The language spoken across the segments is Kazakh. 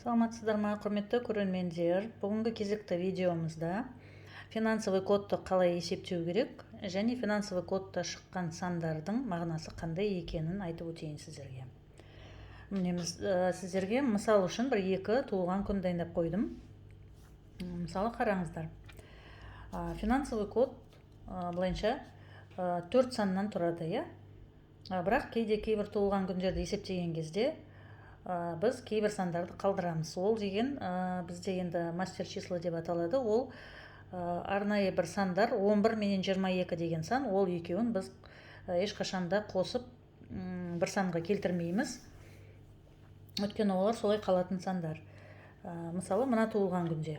Саламатсыздар ма, құрметті көрермендер? Бүгінгі кезекті видеомызда финансовый кодты қалай есептеу керек және финансовый кодта шыққан сандардың мағынасы қандай екенін айтып өтейін сіздерге. Сіздерге мысал үшін бір екі туылған күн дайындап қойдым. Мысалы қараңыздар. Финансовый код былайынша 4 саннан тұрады, иә? Бірақ кейбір туылған күндерді есептеген кезде біз кейбір сандарды қалдырамыз. Ол деген бізде енді мастер число деп аталады. Ол арнайы бір сандар 11 менен 22 деген сан, ол екеуін біз ешқашанда қосып бір санға келтірмейміз. Өйткені олар солай қалатын сандар. Мысалы, мына туылған күнде.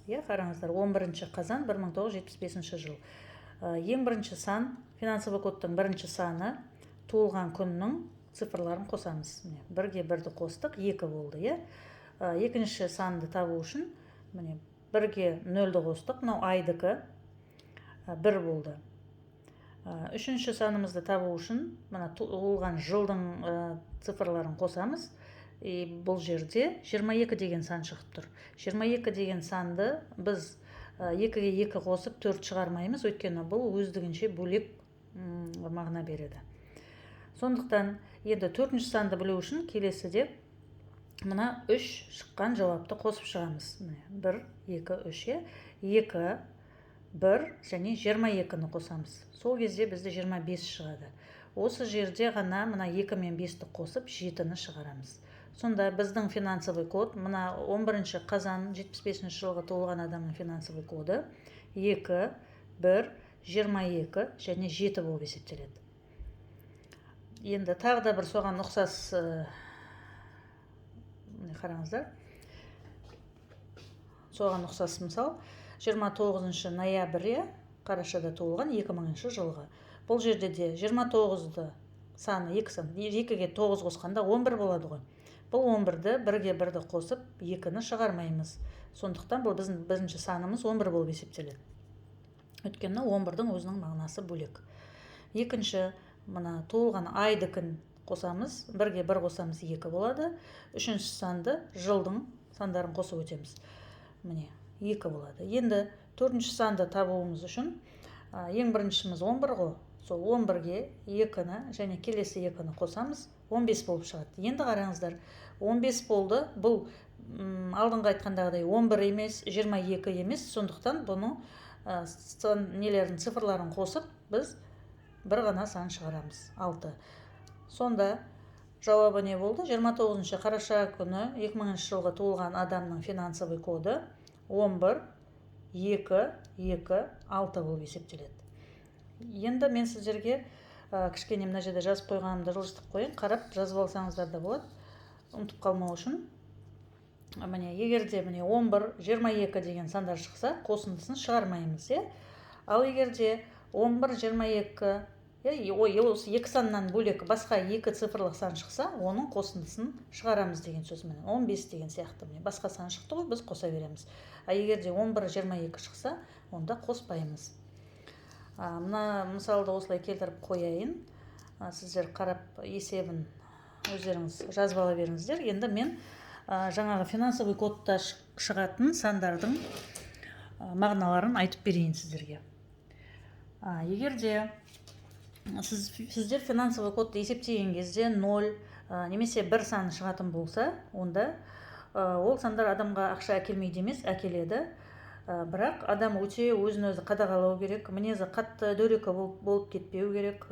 Қараңыздар, 11 қазан 1975 жыл. Ең бірінші сан, финансовый кодтың бірінші саны, туылған күннің цифрларын қосамыз. Бірге бірді қостық, 2 болды. Екінші санды табу үшін бірге 0-ді қостық, мынау айдікі 1 болды. Үшінші санымызды табу үшін туылған жылдың цифрларын қосамыз. Бұл жерде 22 деген сан шығып тұр. 22 деген санды біз 2-ге 2 қосып 4 шығармаймыз, өйткені бұл өздігінше бөлек мағына береді. Сондықтан енді 4-ші санды білу үшін келесіде мына 3 шыққан жауапты қосып шығамыз. 1, 2, 3, 2, 1 және 22-ні қосамыз. Сол кезде бізде 25 шығады. Осы жерде ғана мына 2 мен 5-ті қосып 7-ні шығарамыз. Сонда біздің финансовый код, мына 11 қазан 75 жылғы туылған адамның финансовый коды 2, 1, 22 және 7 болып есептеледі. Енді тағы да бір соған ұқсас қараңыздар. Соған ұқсас мысал 29 ноябрь қарашада туылған 2000 жылғы. Бұл жерде де 29-ды саны 2-ге 9 қосқанда 11 болады ғой. Бұл 11-ді 1-ге 1-ді қосып 2-ні шығармаймыз. Сондықтан бұл біздің бірінші санымыз 11 болып есептеледі. Өйткені 11-дің өзінің мағынасы бөлек. Екінші, мына туылған айдікін қосамыз, 1-ге 1 қосамыз 2 болады. Үшінші санды жылдың сандарын қосып өтеміз. Міне 2 болады. Енді 4-ші санды табуымыз үшін ең біріншіміз 11 ғой. Сол 11-ге 2-ні және келесі 2-ні қосамыз, 15 болып шығады. Енді қараңыздар, 15 болды. Бұл алдыңғы айтқандағыдай 11 емес, 22 емес. Сондықтан бұны цифрларын қосып біз бір ғана сан шығарамыз, 6. Сонда жауабы не болды? 29 қараша күні 2000 жылғы туылған адамның финансовый коды 11, 2, 2, 6 болып есептеледі. Енді мен сіздерге кішкене мына жерде жазып қойғанымды жылжытып қойын, қарап жазып алсаңыздар да болады, ұмытып қалмау үшін. Егерде 11, 22 деген сандар шықса, қосындысын шығармаймыз. Ал егерде 11, 22, осы 2 саннан бөлек басқа 2 цифрлық сан шықса, оның қосындысын шығарамыз деген сөз. 15 деген сияқты. Басқа сан шықты ғой, біз қоса береміз. Егерде 11, 22 шықса, онда қоспаймыз. Мына мысалды осылай келтіріп қояйын. Сіздер қарап есебін өздеріңіз жазып ала беріңіздер. Енді мен жаңағы финансовый кодта шығатын сандардың мағыналарын айтып берейін сіздерге. Егерде сіздер финансовый кодты есептеген кезде 0 немесе 1 сан шығатын болса, онда ол сандар адамға ақша әкелмейді емес, әкеледі. Бірақ адам өте өзін-өзі қадағалау керек, мінезі қатты дөрекі болып кетпеу керек.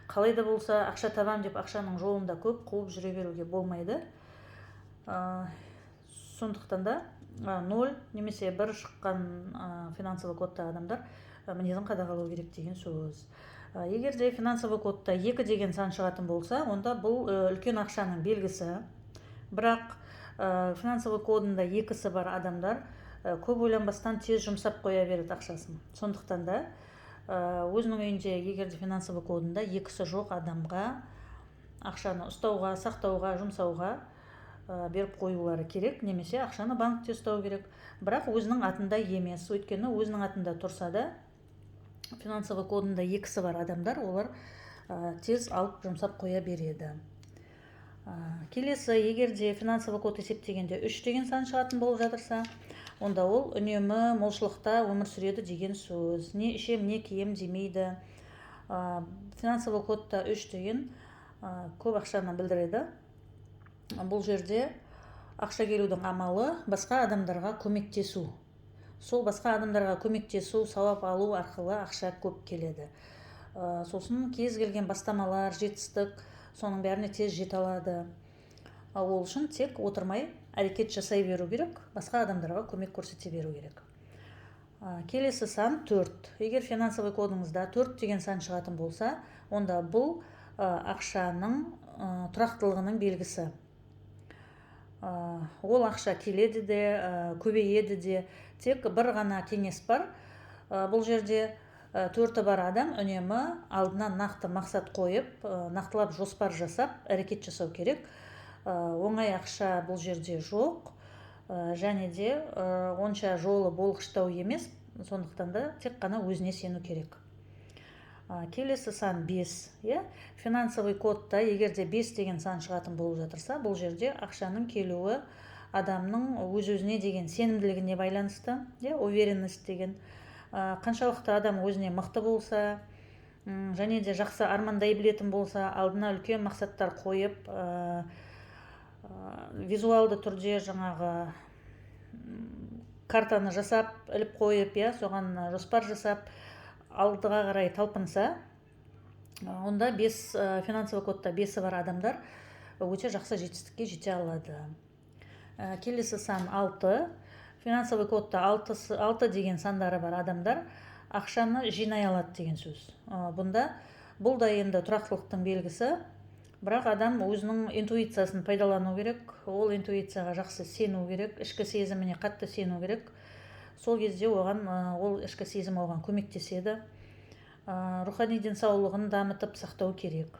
Қалай да болса ақша табам деп ақшаның жолында көп қуып жүре беруге болмайды. Сондықтан да 0 немесе 1 шыққан финансовый кодта адамдар мінезін қадағалау керек деген сөз. Егерде финансовый кодта 2 деген сан шығатын болса, онда бұл үлкен ақшаның белгісі. Бірақ финансовый кодында 2-сі бар адамдар көп ойланбастан тез жұмсап қоя береді ақшасын. Сондықтан да өзінің үйінде егерде финансовый кодында 2-сі жоқ адамға ақшаны ұстауға, сақтауға, жұмсауға беріп қоюлары керек, немесе ақшаны банкте ұстау керек. Бірақ өзінің атында емес, өйткені өзінің атында тұрса да финансовый кодында 2-сі бар адамдар, олар тез алып жұмсап қоя береді. Келесі, егерде финансовый код есептегенде 3 деген сан шығатын болып жатырса, онда ол үнемі молшылықта өмір сүреді деген сөз. Не ішем, не кием демейді. Финансовый кодта 3 деген көп ақшаны білдіреді. Бұл жерде ақша келудің амалы басқа адамдарға көмектесу. Сол басқа адамдарға көмектесу, сауап алу арқылы ақша көп келеді. Сосын кез келген бастамалар, жетістік, соның бәріне тез жете алады. Ол үшін тек отырмай әрекет жасай беру керек, басқа адамдарға көмек көрсете беру керек. Келесі сан 4. Егер финансовый кодыңызда 4 деген сан шығатын болса, онда бұл ақшаның тұрақтылығының белгісі. Ол ақша келеді де, көбейеді де. Тек бір ғана кеңес бар. Бұл жерде 4-і бар адам үнемі алдына нақты мақсат қойып, нақтылап жоспар жасап, әрекет жасау керек. Оңай ақша бұл жерде жоқ, және де онша жолы болғыштау емес, сондықтан да тек қана өзіне сену керек. Келесі сан 5. Финансовый кодта егерде 5 деген сан шығатын болып жатырса, бұл жерде ақшаның келуі адамның өз-өзіне деген сенімділігіне байланысты, уверенность деген. Қаншалықты адам өзіне мықты болса, және де жақсы армандай білетін болса, алдына үлкен мақсаттар қойып, визуалды түрде жаңағы картаны жасап, іліп қойып, соған жоспар жасап, алдыға қарай талпынса, онда финансовый кодта 5-і бар адамдар өте жақсы жетістікке жете алады. Келесі сан 6. Финансовый кодта 6 деген сандары бар адамдар ақшаны жинай алады деген сөз. Бұл да енді тұрақтылықтың белгісі, бірақ адам өзінің интуициясын пайдалану керек, ол интуицияға жақсы сену керек, ішкі сезіміне қатты сену керек. Сол кезде ол ішкі сезім оған көмектеседі. Рухани денсаулығын дамытып сақтау керек.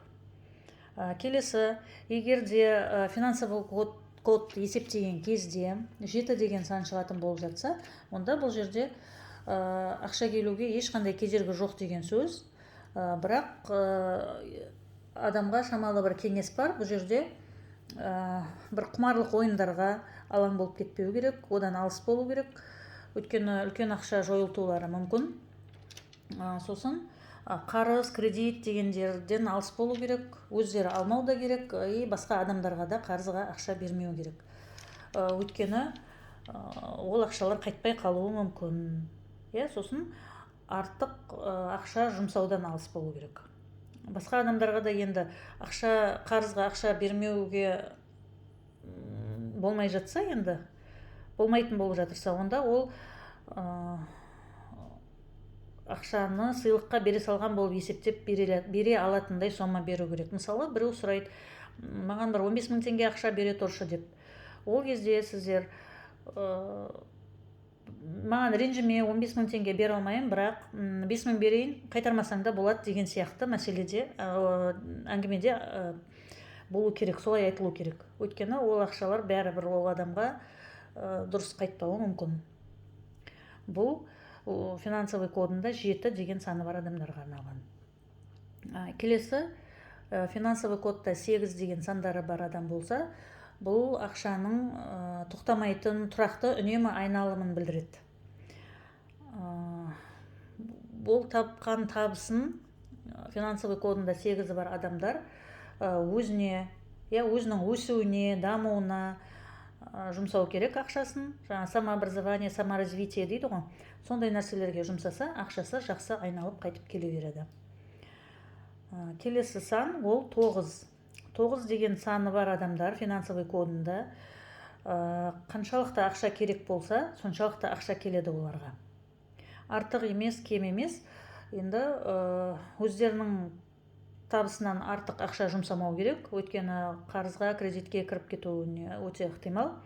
Келесі, егерде финансовый код есептеген кезде 7 деген сан шығатын болып жатса, онда бұл жерде ақша келуге ешқандай кедергі жоқ деген сөз. Бірақ адамға шамалы бір кеңес бар. Бұл жерде бір құмарлық ойындарға алаң болып кетпеу керек, одан алыс болу керек. Өйткені үлкен ақша жойылтулары мүмкін. Сосын қарыз, кредит дегендерден алыс болу керек, өздері алмау да керек, басқа адамдарға да қарызға ақша бермеу керек. Өйткені ол ақшалар қайтпай қалуы мүмкін. Сосын артық ақша жұмсаудан алыс болу керек. Басқа адамдарға да енді қарызға ақша бермеуге болмай жатса, енді болмайтын болып жатырса, онда ол ақшаны сыйлыққа бере салған болып есептеп бере алатындай сома беру керек. Мысалы, біреу сұрайды, маған бір 15 000 теңге ақша бере тұршы деп. Ол кезде сіздер маған ренжіме, 15 000 теңге бере алмайын, бірақ 5 000 берейін, қайтармасаң да болады деген сияқты мәселеде, әңгімеде болу керек, солай айтылу керек. Өйткені ол ақшалар бәрібір ол адамға дұрыс қайтпауы мүмкін. Бұл финансовый кодында 7 деген саны бар адамдарға арналған. Келесі, финансовый кодта 8 деген сандары бар адам болса, бұл ақшаның тоқтамайтын, тұрақты, үнемі айналымын білдіреді. Бұл тапқан табысын финансовый кодында 8 бар адамдар өзінің өсуіне, дамуына жұмсау керек ақшасын. Самообразование, саморазвитие дейді ғой. Сондай нәрселерге жұмсаса, ақшасы жақсы айналып қайтып келе береді. Келесі сан ол 9. 9 деген саны бар адамдар финансовый кодында қаншалықты ақша керек болса, соншалықты ақша келеді оларға. Артық емес, кем емес. Енді өздерінің табысынан артық ақша жұмсамау керек, өйткені қарызға, кредитке кіріп кетуіне өте ықтимал.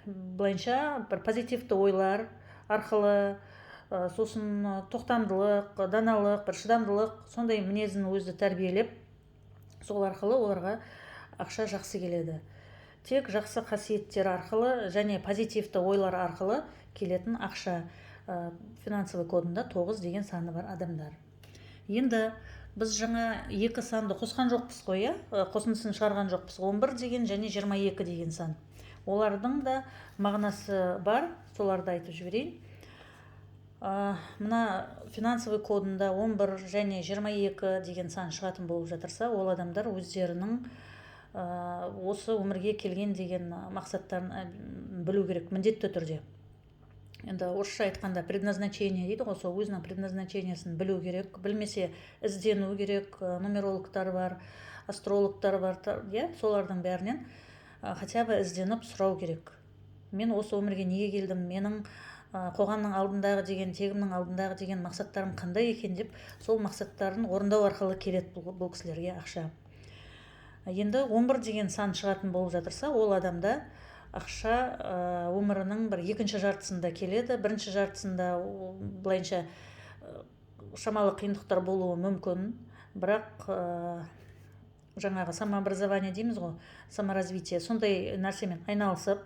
Былайынша бір позитивті ойлар арқылы, сосын тоқтамдылық, даналық, бір шыдамдылық, сондай мінезін өзі тәрбиелеп, сол арқылы оларға ақша жақсы келеді. Тек жақсы қасиеттер арқылы және позитивті ойлар арқылы келетін ақша финансовый кодында 9 деген саны бар адамдар. Енді біз жаңа екі санды қосқан жоқпыз қой, қосындысын шығарған жоқпыз. 11 деген және 22 деген сан. Олардың да мағынасы бар, соларды айтып жіберейін. Мына финансовый кодында 11 және 22 деген сан шығатын болып жатырса, ол адамдар өздерінің осы өмірге келген деген мақсаттарын білу керек, міндетті түрде. Енді орысша айтқанда предназначение дейді ғой, сол өзінің предназначениесін білу керек, білмесе іздену керек. Нумерологтар бар, астрологтар бар, солардың бәрінен хотя бы ізденіп сұрау керек. Мен осы өмірге неге келдім, менің қоғамның алдындағы деген, тегімнің алдындағы деген мақсаттарым қандай екен деп, сол мақсаттарын орындау арқылы келеді бұл кісілерге ақша. Енді 11 деген сан шығатын болып жатырса, ол адамда ақша өмірінің бір екінші жартысында келеді. Бірінші жартысында былайынша шамалы қиындықтар болуы мүмкін, бірақ жаңағы самообразование дейміз ғой, саморазвитие, сондай нәрсемен айналысып,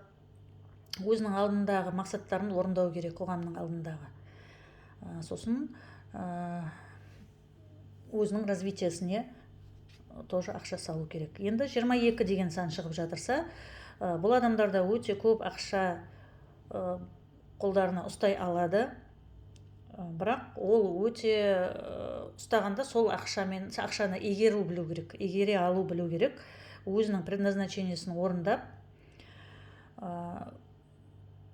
өзінің алдындағы мақсаттарын орындау керек, қоғамның алдындағы. Сосын өзінің развитиесіне тоже ақша салу керек. Енді 22 деген сан шығып жатырса, бұл адамдарда өте көп ақша қолдарына ұстай алады, бірақ ол өте ұстағанда сол ақшаны игеру білу керек, игере алу білу керек, өзінің предназначениесін орындап.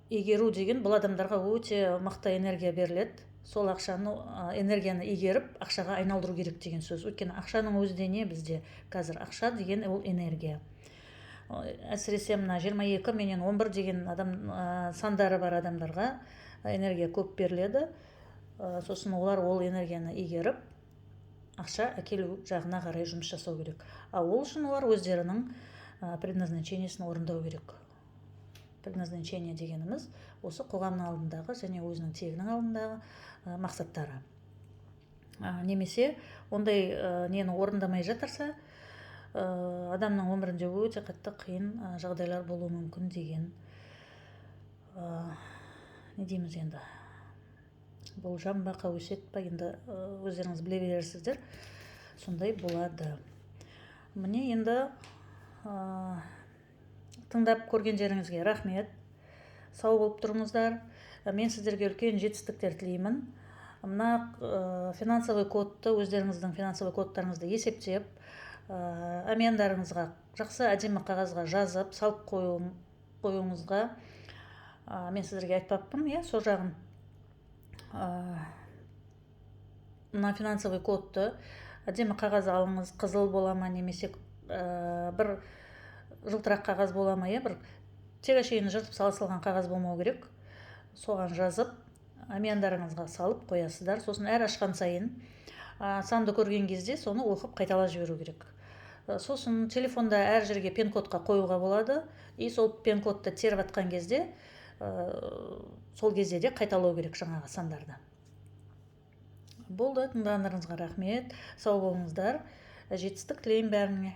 Игеру деген бұл адамдарға өте мықты энергия беріледі. Сол ақшаны, энергияны игеріп, ақшаға айналдыру керек деген сөз. Өйткені ақшаның өзі де не бізде қазір? Ақша деген ол энергия. Әсіресе мына 22 менен 11 деген сандары бар адамдарға энергия көп беріледі. Сосын олар ол энергияны игеріп, ақша әкелу жағына қарай жұмыс жасау керек. Ол үшін олар өздерінің предназначениесін орындау керек. Предназначение дегеніміз осы қоғамның алдындағы және өзінің тегінің алдындағы мақсаттары. Немесе ондай нені орындамай жатырса, адамның өмірінде өте қатты қиын жағдайлар болуы мүмкін деген, не дейміз енді, болжам ба, қауесет па, енді өздеріңіз біле берерсіздер, сондай болады. Міне енді тыңдап көргендеріңізге рахмет. Сау болып тұрыңыздар. Мен сіздерге үлкен жетістіктер тілеймін. Мына финансовый кодты, өздеріңіздің финансовый кодтарыңызды есептеп, әмияндарыңызға жақсы әдемі қағазға жазып, салып қоюыңызға мен сіздерге айтпаппын, сол жағын. Мына финансовый кодты әдемі қағаз алыңыз, қызыл бола ма, немесе бір жылтырақ қағаз бола ма, бір тек әшейін жыртып салысылған қағаз болмау керек. Соған жазып, әмияндарыңызға салып қоясыздар. Сосын әр ашқан сайын санды көрген кезде соны оқып қайталап жіберу керек. Сосын телефонда әр жерге пин-кодқа қоюға болады. Сол пин-кодты теріп атқан кезде, сол кезде де қайталау керек жаңағы сандарды. Болды, тыңдағандарыңызға рахмет. Сау болыңыздар. Жетістік тілеймін бәріңе.